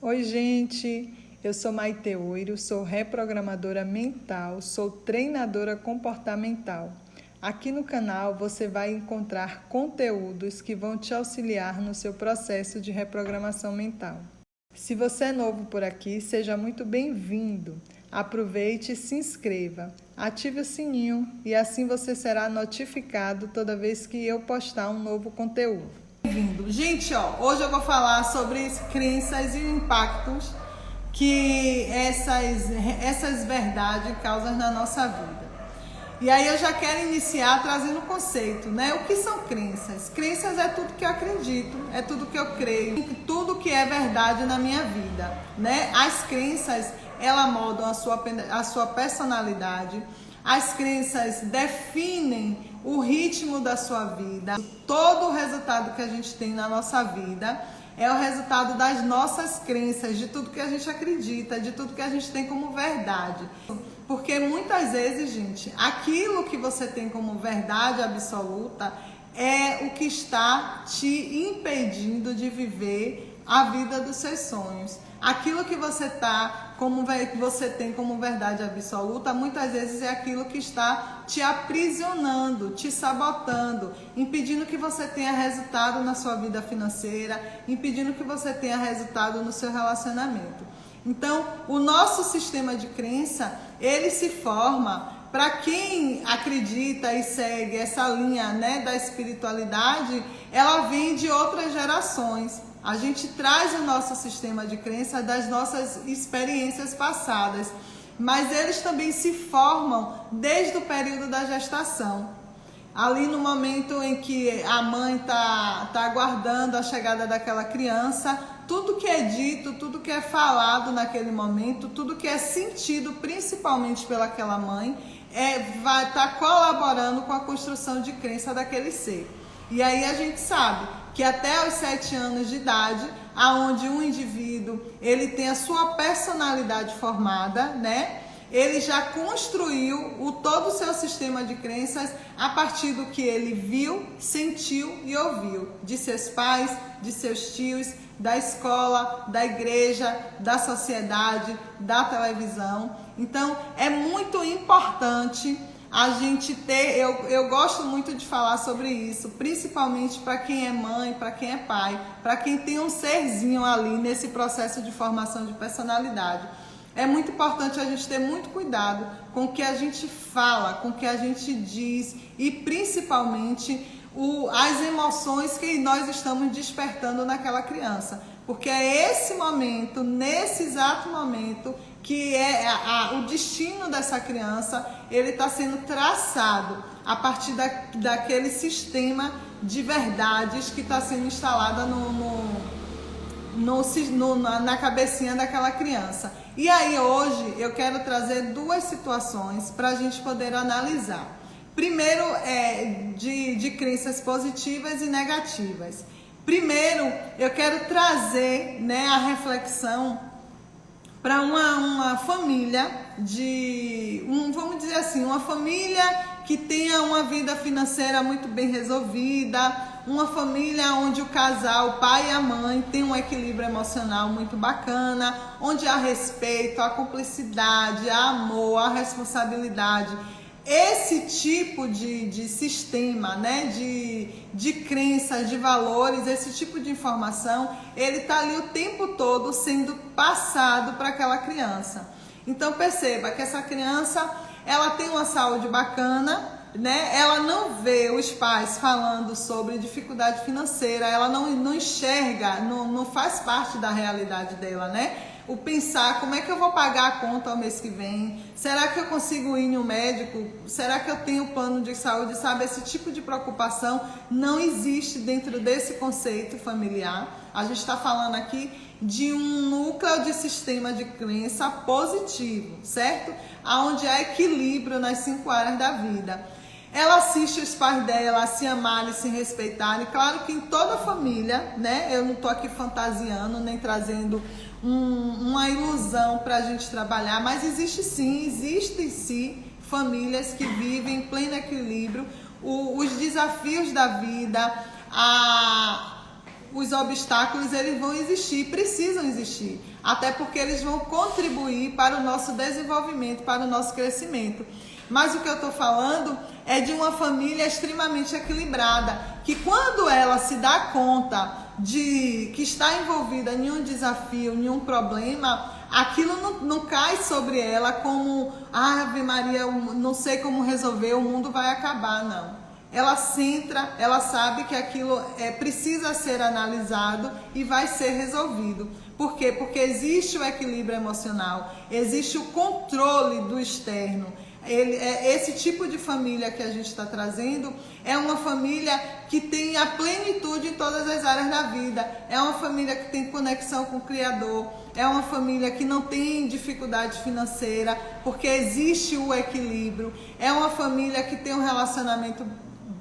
Oi, gente! Eu sou Maite Oiro, sou reprogramadora mental, sou treinadora comportamental. Aqui no canal você vai encontrar conteúdos que vão te auxiliar no seu processo de reprogramação mental. Se você é novo por aqui, seja muito bem-vindo. Aproveite e se inscreva. Ative o sininho e assim você será notificado toda vez que eu postar um novo conteúdo. Bem-vindo. Gente, hoje eu vou falar sobre crenças e impactos que essas verdades causam na nossa vida. E aí eu já quero iniciar trazendo o conceito, né? O que são crenças? Crenças é tudo que eu acredito, é tudo que eu creio, tudo que é verdade na minha vida, né? As crenças, elas moldam a sua personalidade. As crenças definem o ritmo da sua vida. Todo o resultado que a gente tem na nossa vida é o resultado das nossas crenças, de tudo que a gente acredita, de tudo que a gente tem como verdade. Porque muitas vezes, gente, aquilo que você tem como verdade absoluta é o que está te impedindo de viver a vida dos seus sonhos. Aquilo que você tem como verdade absoluta, muitas vezes é aquilo que está te aprisionando, te sabotando, impedindo que você tenha resultado na sua vida financeira, impedindo que você tenha resultado no seu relacionamento. Então, o nosso sistema de crença, ele se forma para quem acredita e segue essa linha, né, da espiritualidade, ela vem de outras gerações. A gente traz o nosso sistema de crença das nossas experiências passadas, mas eles também se formam desde o período da gestação. Ali no momento em que a mãe tá aguardando a chegada daquela criança, tudo que é dito, tudo que é falado naquele momento, tudo que é sentido principalmente pelaquela mãe, vai estar colaborando com a construção de crença daquele ser. E aí a gente sabe que até os 7 anos de idade, aonde um indivíduo ele tem a sua personalidade formada, né? Ele já construiu todo o seu sistema de crenças a partir do que ele viu, sentiu e ouviu de seus pais, de seus tios, da escola, da igreja, da sociedade, da televisão. Então, é muito importante a gente ter, eu gosto muito de falar sobre isso, principalmente para quem é mãe, para quem é pai, para quem tem um serzinho ali nesse processo de formação de personalidade. É muito importante a gente ter muito cuidado com o que a gente fala, com o que a gente diz e principalmente as emoções que nós estamos despertando naquela criança. Porque é esse momento, nesse exato momento, que o destino dessa criança, ele está sendo traçado a partir daquele sistema de verdades que está sendo instalada na cabecinha daquela criança. E aí hoje eu quero trazer 2 situações para a gente poder analisar. Primeiro de crenças positivas e negativas. Primeiro eu quero trazer, né, a reflexão para uma família vamos dizer assim, uma família que tenha uma vida financeira muito bem resolvida, uma família onde o casal, o pai e a mãe, tem um equilíbrio emocional muito bacana, onde há respeito, há cumplicidade, há amor, há responsabilidade. Esse tipo de sistema, né, de crenças, de valores, esse tipo de informação, ele está ali o tempo todo sendo passado para aquela criança. Então perceba que essa criança, ela tem uma saúde bacana, né? Ela não vê os pais falando sobre dificuldade financeira, ela não enxerga, não faz parte da realidade dela, né? O pensar, como é que eu vou pagar a conta ao mês que vem? Será que eu consigo ir no médico? Será que eu tenho plano de saúde? Sabe, esse tipo de preocupação não existe dentro desse conceito familiar. A gente está falando aqui de um núcleo de sistema de crença positivo, certo? Onde há equilíbrio nas 5 áreas da vida. Ela assiste os pais dela a se amarem, se respeitarem. Claro que em toda família, né? Eu não estou aqui fantasiando, nem trazendo uma ilusão para a gente trabalhar, mas existem sim famílias que vivem em pleno equilíbrio, os desafios da vida, os obstáculos eles vão existir, precisam existir, até porque eles vão contribuir para o nosso desenvolvimento, para o nosso crescimento. Mas o que eu estou falando é de uma família extremamente equilibrada, que quando ela se dá conta de que está envolvida em um desafio, em um problema, aquilo não cai sobre ela como, Ave Maria, não sei como resolver, o mundo vai acabar, não. Ela centra, ela sabe que aquilo precisa ser analisado e vai ser resolvido. Por quê? Porque existe o equilíbrio emocional, existe o controle do externo. Esse tipo de família que a gente está trazendo é uma família que tem a plenitude em todas as áreas da vida. É uma família que tem conexão com o Criador. É uma família que não tem dificuldade financeira, porque existe o equilíbrio. É uma família que tem um relacionamento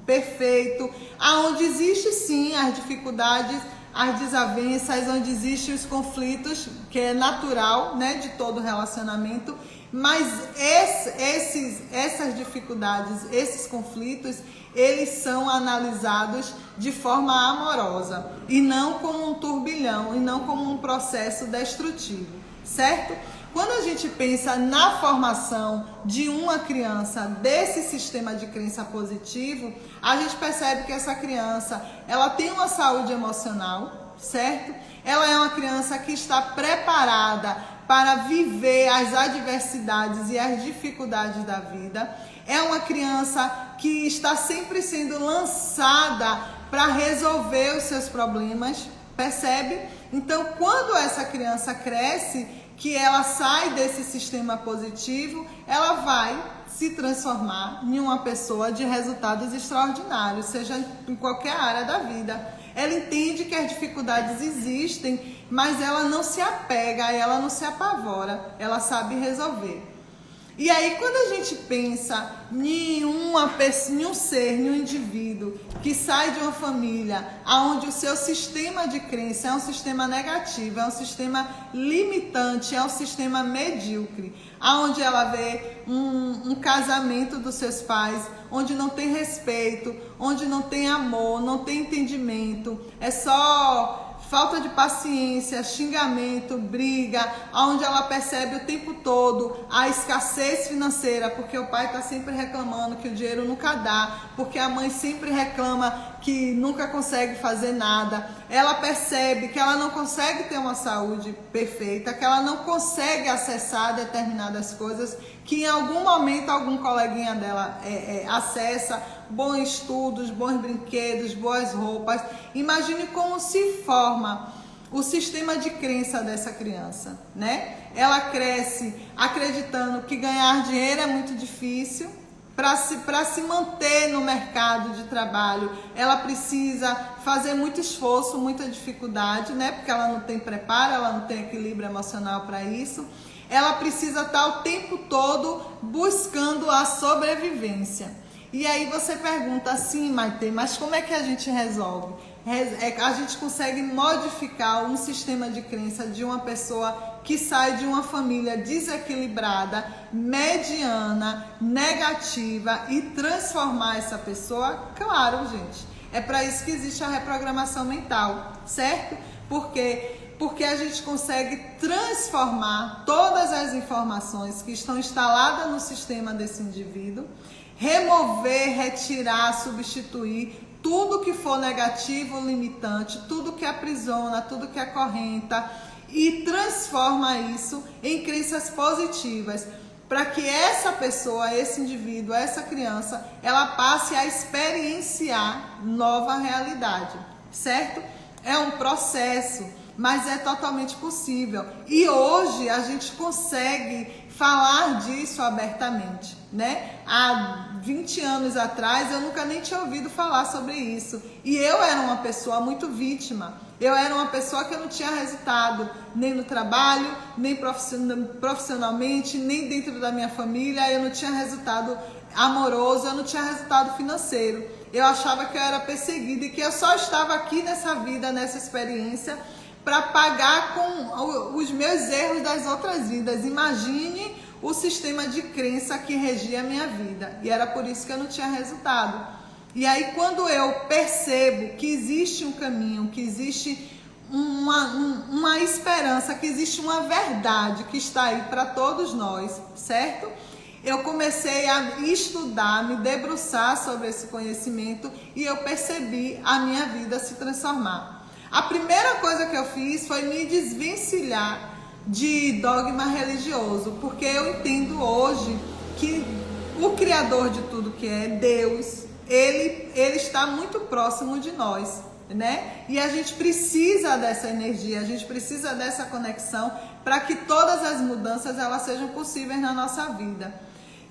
perfeito, aonde existe sim as dificuldades, as desavenças, onde existem os conflitos, que é natural, né, de todo relacionamento, mas essas dificuldades, esses conflitos, eles são analisados de forma amorosa e não como um turbilhão, e não como um processo destrutivo, certo? Quando a gente pensa na formação de uma criança desse sistema de crença positivo, a gente percebe que essa criança, ela tem uma saúde emocional, certo? Ela é uma criança que está preparada para viver as adversidades e as dificuldades da vida. É uma criança que está sempre sendo lançada para resolver os seus problemas, percebe? Então, quando essa criança cresce, que ela sai desse sistema positivo, ela vai se transformar em uma pessoa de resultados extraordinários, seja em qualquer área da vida. Ela entende que as dificuldades existem, mas ela não se apega, ela não se apavora, ela sabe resolver. E aí, quando a gente pensa em um ser, em um indivíduo que sai de uma família onde o seu sistema de crença é um sistema negativo, é um sistema limitante, é um sistema medíocre, onde ela vê um casamento dos seus pais, onde não tem respeito, onde não tem amor, não tem entendimento, é só falta de paciência, xingamento, briga, onde ela percebe o tempo todo a escassez financeira, porque o pai está sempre reclamando que o dinheiro nunca dá, porque a mãe sempre reclama que nunca consegue fazer nada. Ela percebe que ela não consegue ter uma saúde perfeita, que ela não consegue acessar determinadas coisas, que em algum momento algum coleguinha dela acessa, bons estudos, bons brinquedos, boas roupas. Imagine como se forma o sistema de crença dessa criança, né? Ela cresce acreditando que ganhar dinheiro é muito difícil. Para se manter no mercado de trabalho, ela precisa fazer muito esforço, muita dificuldade, né? Porque ela não tem preparo, ela não tem equilíbrio emocional para isso. Ela precisa estar o tempo todo buscando a sobrevivência. E aí você pergunta assim, Maite, mas como é que a gente resolve? A gente consegue modificar um sistema de crença de uma pessoa que sai de uma família desequilibrada, mediana, negativa e transformar essa pessoa? Claro, gente. É para isso que existe a reprogramação mental, certo? Porque a gente consegue transformar todas as informações que estão instaladas no sistema desse indivíduo, remover, retirar, substituir tudo que for negativo, limitante, tudo que aprisiona, tudo que acorrenta, e transforma isso em crenças positivas, para que essa pessoa, esse indivíduo, essa criança, ela passe a experienciar nova realidade, certo? É um processo, mas é totalmente possível. E hoje a gente consegue falar disso abertamente, né? Há 20 anos atrás eu nunca nem tinha ouvido falar sobre isso. E eu era uma pessoa muito vítima. Eu era uma pessoa que eu não tinha resultado nem no trabalho, nem profissionalmente, nem dentro da minha família. Eu não tinha resultado amoroso, eu não tinha resultado financeiro. Eu achava que eu era perseguida e que eu só estava aqui nessa vida, nessa experiência, para pagar com os meus erros das outras vidas. Imagine o sistema de crença que regia a minha vida. E era por isso que eu não tinha resultado. E aí quando eu percebo que existe um caminho, que existe uma esperança, que existe uma verdade que está aí para todos nós, certo? Eu comecei a estudar, me debruçar sobre esse conhecimento e eu percebi a minha vida se transformar. A primeira coisa que eu fiz foi me desvencilhar de dogma religioso, porque eu entendo hoje que o Criador de tudo que é Deus, ele está muito próximo de nós, né? E a gente precisa dessa energia, a gente precisa dessa conexão para que todas as mudanças elas sejam possíveis na nossa vida.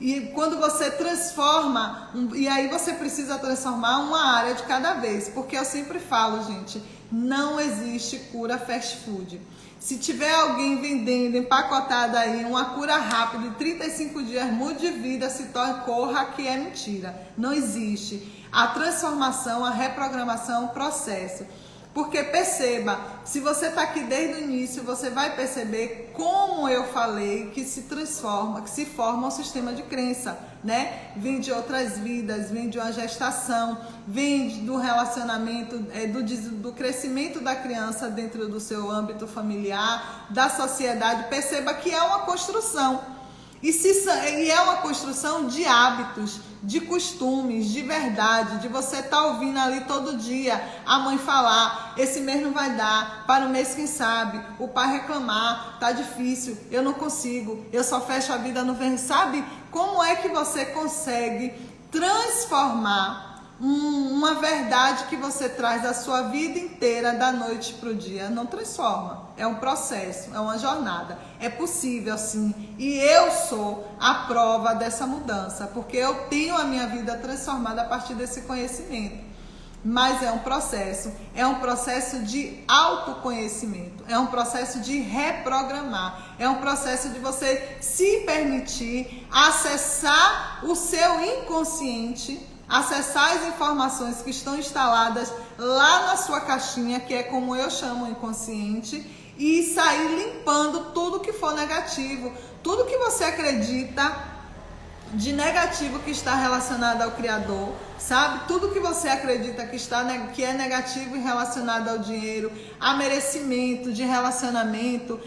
E quando você transforma, e aí você precisa transformar uma área de cada vez, porque eu sempre falo, gente, não existe cura fast food. Se tiver alguém vendendo empacotada aí uma cura rápida de 35 dias, mude de vida, se torne, corra, que é mentira. Não existe. A transformação, a reprogramação, o processo. Porque perceba, se você está aqui desde o início, você vai perceber como eu falei que se transforma, que se forma um sistema de crença, né? Vem de outras vidas, vem de uma gestação, vem do relacionamento, do crescimento da criança dentro do seu âmbito familiar, da sociedade. Perceba que é uma construção. E é uma construção de hábitos, de costumes, de verdade, de você estar ouvindo ali todo dia a mãe falar, esse mês não vai dar, para o mês quem sabe, o pai reclamar, tá difícil, eu não consigo, eu só fecho a vida no verão. Sabe como é que você consegue transformar uma verdade que você traz da sua vida inteira, da noite para o dia? Não transforma, é um processo, é uma jornada, é possível sim, e eu sou a prova dessa mudança, porque eu tenho a minha vida transformada a partir desse conhecimento. Mas é um processo de autoconhecimento, é um processo de reprogramar, é um processo de você se permitir acessar o seu inconsciente, acessar as informações que estão instaladas lá na sua caixinha, que é como eu chamo o inconsciente, e sair limpando tudo que for negativo, tudo que você acredita de negativo que está relacionado ao Criador, sabe? Tudo que você acredita que é negativo e relacionado ao dinheiro, a merecimento de relacionamento,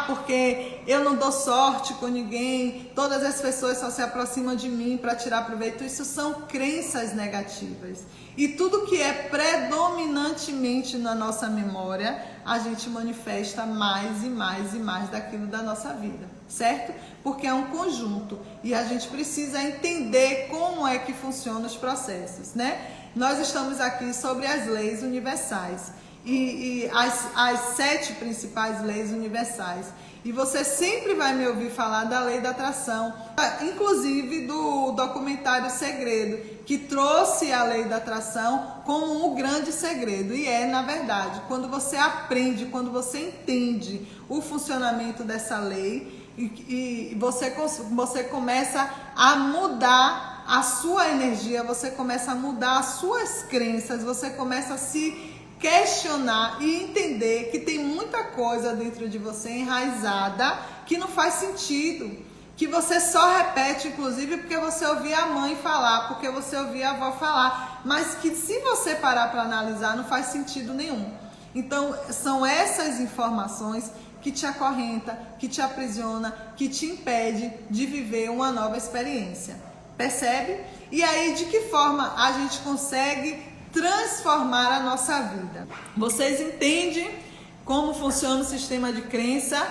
porque eu não dou sorte com ninguém, todas as pessoas só se aproximam de mim para tirar proveito. Isso são crenças negativas. E tudo que é predominantemente na nossa memória, a gente manifesta mais e mais e mais daquilo da nossa vida, certo? Porque é um conjunto e a gente precisa entender como é que funcionam os processos, né? Nós estamos aqui sobre as leis universais e as 7 principais leis universais. E você sempre vai me ouvir falar da lei da atração, inclusive do documentário Segredo, que trouxe a lei da atração como um grande segredo. E na verdade, quando você aprende, quando você entende o funcionamento dessa lei, e você começa a mudar a sua energia, você começa a mudar as suas crenças, você começa a se questionar e entender que tem muita coisa dentro de você enraizada que não faz sentido, que você só repete, inclusive porque você ouvia a mãe falar, porque você ouvia a avó falar, mas que se você parar para analisar não faz sentido nenhum. Então são essas informações que te acorrenta, que te aprisiona, que te impede de viver uma nova experiência. Percebe? E aí, de que forma a gente consegue transformar a nossa vida? Vocês entendem como funciona o sistema de crença?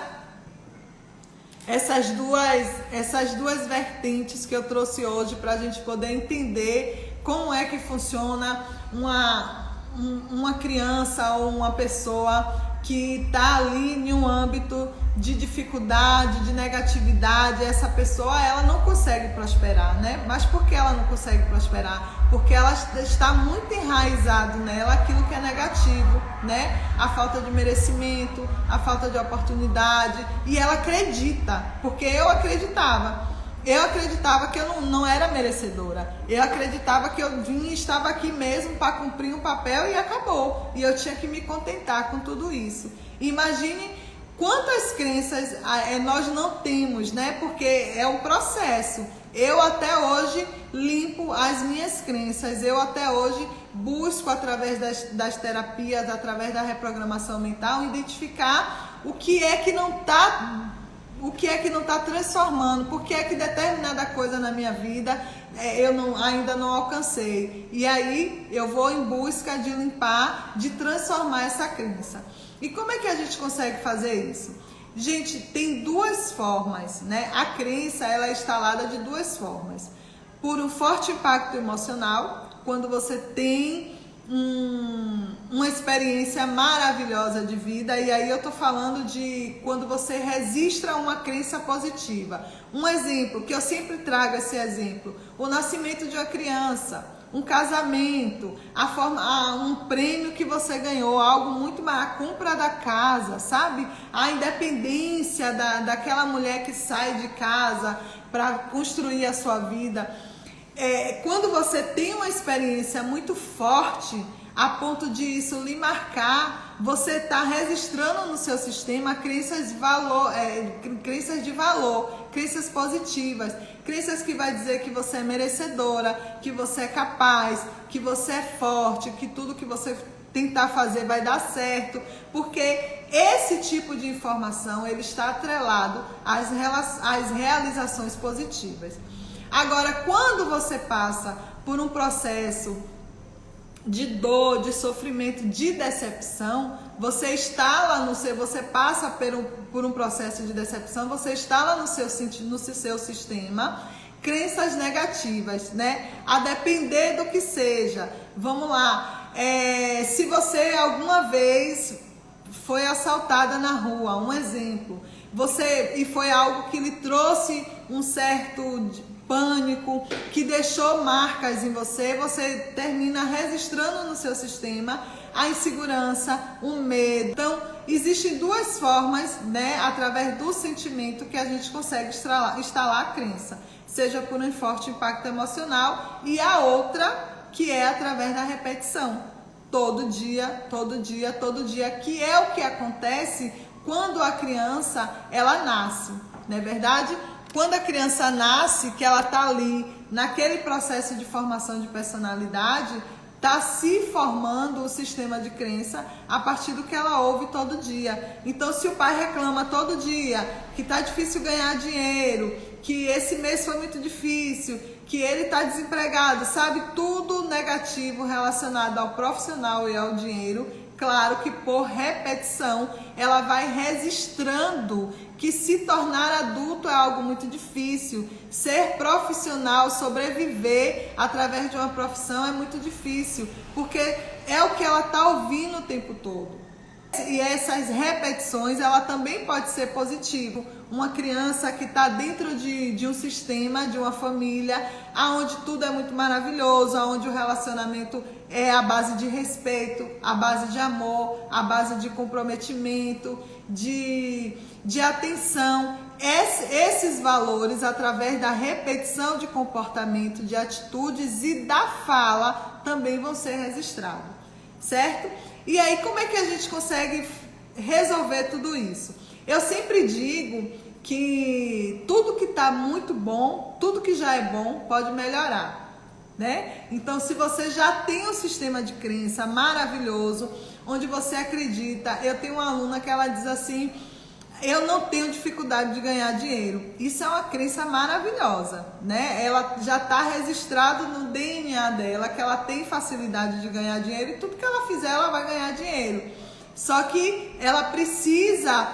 Essas duas vertentes que eu trouxe hoje para a gente poder entender como é que funciona uma criança ou uma pessoa que está ali em um âmbito de dificuldade, de negatividade. Essa pessoa, ela não consegue prosperar, né? Mas por que ela não consegue prosperar? Porque ela está muito enraizado nela aquilo que é negativo, né? A falta de merecimento, a falta de oportunidade, e ela acredita, porque eu acreditava que eu não era merecedora. Eu acreditava que eu estava aqui mesmo para cumprir um papel e acabou. E eu tinha que me contentar com tudo isso. Imagine quantas crenças nós não temos, né? Porque é um processo. Eu até hoje limpo as minhas crenças, eu até hoje busco através das terapias, através da reprogramação mental, identificar o que é que não está transformando, por que é que determinada coisa na minha vida ainda não alcancei. E aí eu vou em busca de limpar, de transformar essa crença. E como é que a gente consegue fazer isso? Gente, tem duas formas, né? A crença, ela é instalada de duas formas. Por um forte impacto emocional, quando você tem uma experiência maravilhosa de vida, e aí eu tô falando de quando você registra uma crença positiva. Um exemplo, que eu sempre trago esse exemplo, o nascimento de uma criança, um casamento, um prêmio que você ganhou, algo muito mais, a compra da casa, sabe? A independência daquela mulher que sai de casa para construir a sua vida. Quando você tem uma experiência muito forte, a ponto de isso lhe marcar, você está registrando no seu sistema crenças de valor, crenças positivas, crenças que vai dizer que você é merecedora, que você é capaz, que você é forte, que tudo que você tentar fazer vai dar certo, porque esse tipo de informação ele está atrelado às realizações positivas. Agora, quando você passa por um processo de dor, de sofrimento, de decepção, você passa por um processo de decepção, você instala no seu sistema crenças negativas, né? A depender do que seja. Vamos lá, se você alguma vez foi assaltada na rua, um exemplo, e foi algo que lhe trouxe um certo pânico, que deixou marcas em você, você termina registrando no seu sistema a insegurança, o medo. Então, existem duas formas, né, através do sentimento que a gente consegue instalar a crença, seja por um forte impacto emocional e a outra que é através da repetição. Todo dia, que é o que acontece quando a criança, ela nasce, não é verdade? Quando a criança nasce, que ela está ali naquele processo de formação de personalidade, está se formando o sistema de crença a partir do que ela ouve todo dia. Então, se o pai reclama todo dia que está difícil ganhar dinheiro, que esse mês foi muito difícil, que ele está desempregado, sabe? Tudo negativo relacionado ao profissional e ao dinheiro, claro que por repetição ela vai registrando que se tornar adulto é algo muito difícil, ser profissional, sobreviver através de uma profissão é muito difícil, porque é o que ela está ouvindo o tempo todo. E essas repetições, ela também pode ser positivo. Uma criança que está dentro de um sistema, de uma família, onde tudo é muito maravilhoso, onde o relacionamento é a base de respeito, a base de amor, a base de comprometimento, de atenção. Esses valores, através da repetição de comportamento, de atitudes e da fala, também vão ser registrados, certo? E aí, como é que a gente consegue resolver tudo isso? Eu sempre digo que tudo que está muito bom, tudo que já é bom, pode melhorar, né? Então, se você já tem um sistema de crença maravilhoso, onde você acredita, eu tenho uma aluna que ela diz assim: eu não tenho dificuldade de ganhar dinheiro. Isso é uma crença maravilhosa, né? Ela já está registrado no DNA dela que ela tem facilidade de ganhar dinheiro e tudo que ela fizer ela vai ganhar dinheiro. Só que ela precisa,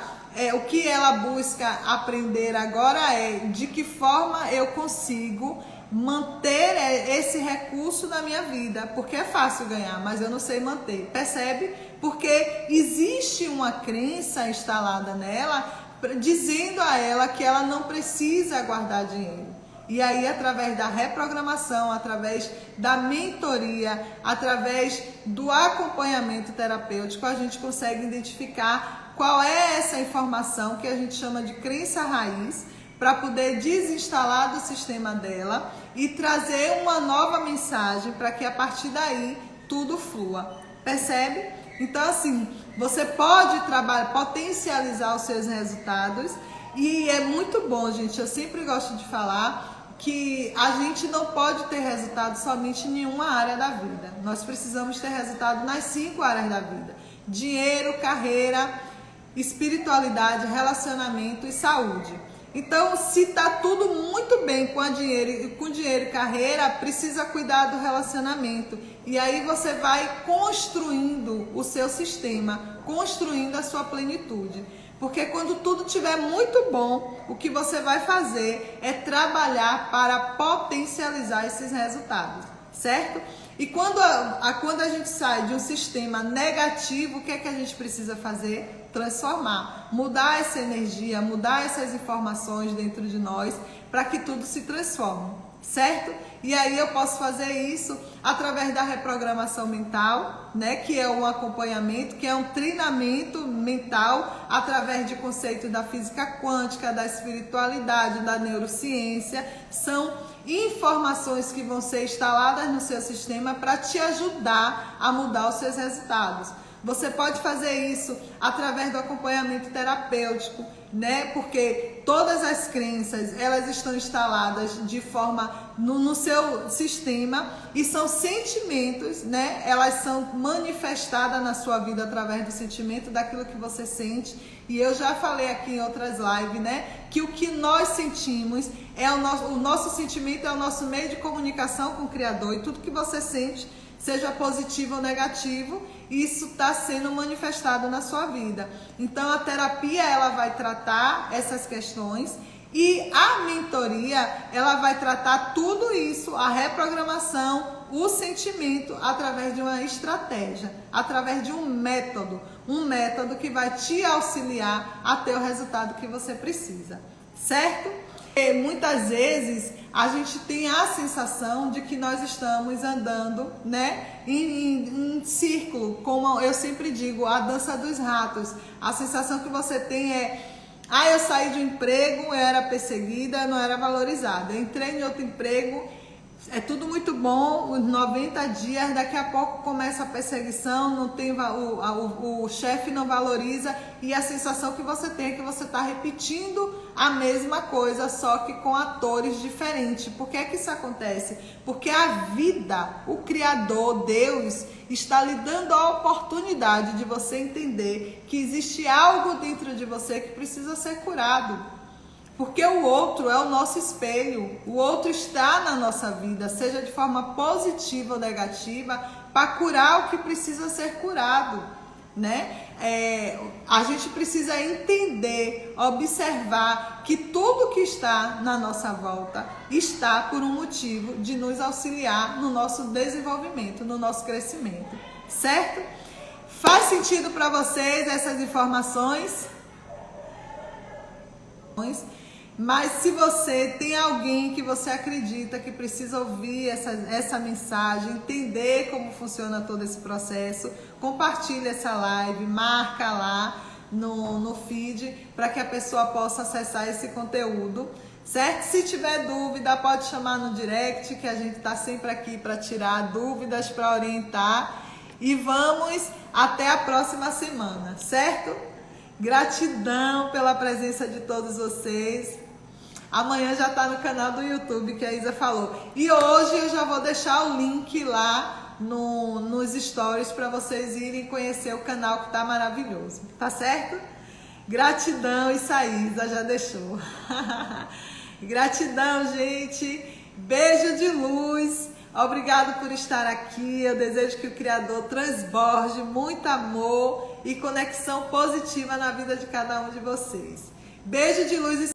o que ela busca aprender agora é de que forma eu consigo manter esse recurso na minha vida, porque é fácil ganhar, mas eu não sei manter, percebe? Porque existe uma crença instalada nela, dizendo a ela que ela não precisa guardar dinheiro. E aí, através da reprogramação, através da mentoria, através do acompanhamento terapêutico, a gente consegue identificar qual é essa informação que a gente chama de crença raiz, para poder desinstalar do sistema dela e trazer uma nova mensagem para que a partir daí tudo flua. Percebe? Então, assim, você pode potencializar os seus resultados e é muito bom, gente. Eu sempre gosto de falar que a gente não pode ter resultado somente em uma área da vida. Nós precisamos ter resultado nas 5 áreas da vida: dinheiro, carreira, espiritualidade, relacionamento e saúde. Então, se está tudo muito bem com dinheiro e carreira, precisa cuidar do relacionamento. E aí você vai construindo o seu sistema, construindo a sua plenitude. Porque quando tudo estiver muito bom, o que você vai fazer é trabalhar para potencializar esses resultados, certo? E quando a gente sai de um sistema negativo, o que é que a gente precisa fazer? Transformar, mudar essa energia, mudar essas informações dentro de nós para que tudo se transforme, certo? E aí eu posso fazer isso através da reprogramação mental, né? Que é um acompanhamento, que é um treinamento mental através de conceitos da física quântica, da espiritualidade, da neurociência. São informações que vão ser instaladas no seu sistema para te ajudar a mudar os seus resultados. Você pode fazer isso através do acompanhamento terapêutico, né? Porque todas as crenças, elas estão instaladas de forma no seu sistema e são sentimentos, né? Elas são manifestadas na sua vida através do sentimento, daquilo que você sente. E eu já falei aqui em outras lives, né? Que o que nós sentimos é o nosso sentimento é o nosso meio de comunicação com o Criador, e tudo que você sente, seja positivo ou negativo, isso está sendo manifestado na sua vida. Então a terapia, ela vai tratar essas questões, e a mentoria, ela vai tratar tudo isso, a reprogramação, o sentimento, através de uma estratégia, através de um método que vai te auxiliar a ter o resultado que você precisa, certo? E muitas vezes a gente tem a sensação de que nós estamos andando, né, em círculo, como eu sempre digo, a dança dos ratos. A sensação que você tem é: eu saí de um emprego, eu era perseguida, eu não era valorizada. Eu entrei em outro emprego, é tudo muito bom, os 90 dias, daqui a pouco começa a perseguição, não tem, o chefe não valoriza, e a sensação que você tem é que você está repetindo a mesma coisa, só que com atores diferentes. Por que é que isso acontece? Porque a vida, o Criador, Deus, está lhe dando a oportunidade de você entender que existe algo dentro de você que precisa ser curado. Porque o outro é o nosso espelho, o outro está na nossa vida, seja de forma positiva ou negativa, para curar o que precisa ser curado, né? A gente precisa entender, observar que tudo que está na nossa volta está por um motivo de nos auxiliar no nosso desenvolvimento, no nosso crescimento, certo? Faz sentido para vocês essas informações? Mas se você tem alguém que você acredita que precisa ouvir essa mensagem, entender como funciona todo esse processo, compartilha essa live, marca lá no feed para que a pessoa possa acessar esse conteúdo, certo? Se tiver dúvida, pode chamar no direct, que a gente está sempre aqui para tirar dúvidas, para orientar. E vamos até a próxima semana, certo? Gratidão pela presença de todos vocês. Amanhã já está no canal do YouTube, que a Isa falou. E hoje eu já vou deixar o link lá nos stories para vocês irem conhecer o canal, que está maravilhoso. Tá certo? Gratidão, isso a Isa já deixou. Gratidão, gente. Beijo de luz. Obrigado por estar aqui. Eu desejo que o Criador transborde muito amor e conexão positiva na vida de cada um de vocês. Beijo de luz e